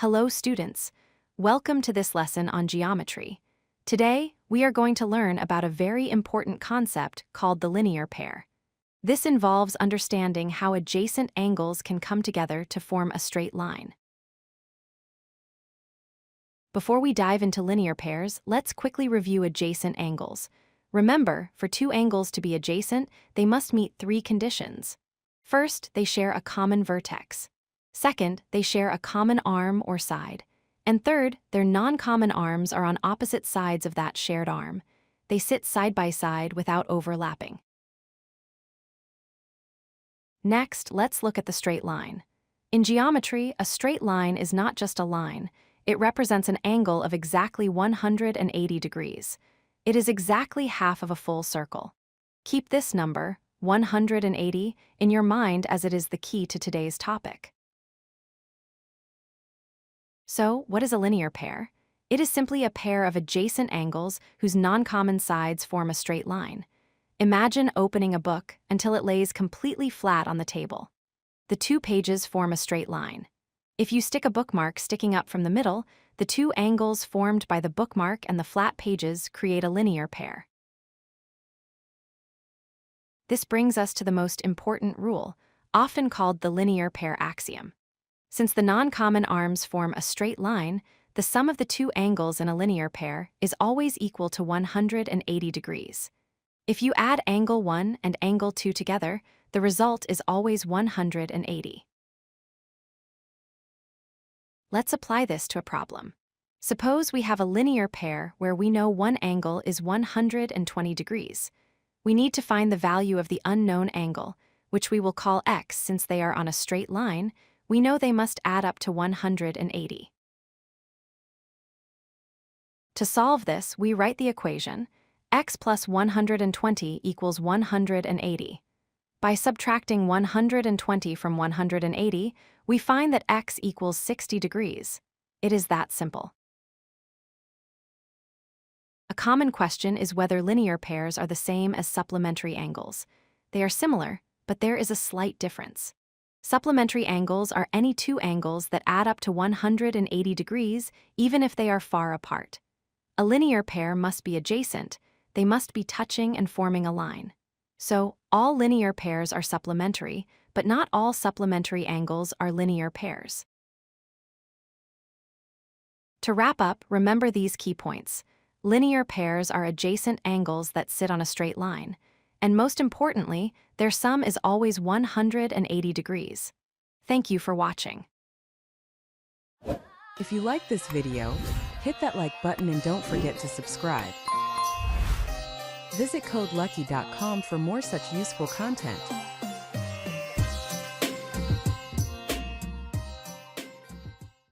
Hello students, welcome to this lesson on geometry. Today, we are going to learn about a very important concept called the linear pair. This involves understanding how adjacent angles can come together to form a straight line. Before we dive into linear pairs, let's quickly review adjacent angles. Remember, for two angles to be adjacent, they must meet three conditions. First, they share a common vertex. Second, they share a common arm or side. And third, their non-common arms are on opposite sides of that shared arm. They sit side by side without overlapping. Next, let's look at the straight line. In geometry, a straight line is not just a line. It represents an angle of exactly 180 degrees. It is exactly half of a full circle. Keep this number, 180, in your mind as it is the key to today's topic. So, what is a linear pair? It is simply a pair of adjacent angles whose non-common sides form a straight line. Imagine opening a book until it lays completely flat on the table. The two pages form a straight line. If you stick a bookmark sticking up from the middle, the two angles formed by the bookmark and the flat pages create a linear pair. This brings us to the most important rule, often called the linear pair axiom. Since the non-common arms form a straight line, the sum of the two angles in a linear pair is always equal to 180 degrees. If you add angle 1 and angle 2 together, the result is always 180. Let's apply this to a problem. Suppose we have a linear pair where we know one angle is 120 degrees. We need to find the value of the unknown angle, which we will call x since they are on a straight line. We know they must add up to 180. To solve this, we write the equation, x plus 120 equals 180. By subtracting 120 from 180, we find that x equals 60 degrees. It is that simple. A common question is whether linear pairs are the same as supplementary angles. They are similar, but there is a slight difference. Supplementary angles are any two angles that add up to 180 degrees, even if they are far apart. A linear pair must be adjacent. They must be touching and forming a line. So, all linear pairs are supplementary, but not all supplementary angles are linear pairs. To wrap up, remember these key points. Linear pairs are adjacent angles that sit on a straight line. And most importantly, their sum is always 180 degrees. Thank you for watching. If you like this video, hit that like button and don't forget to subscribe. Visit codelucky.com for more such useful content.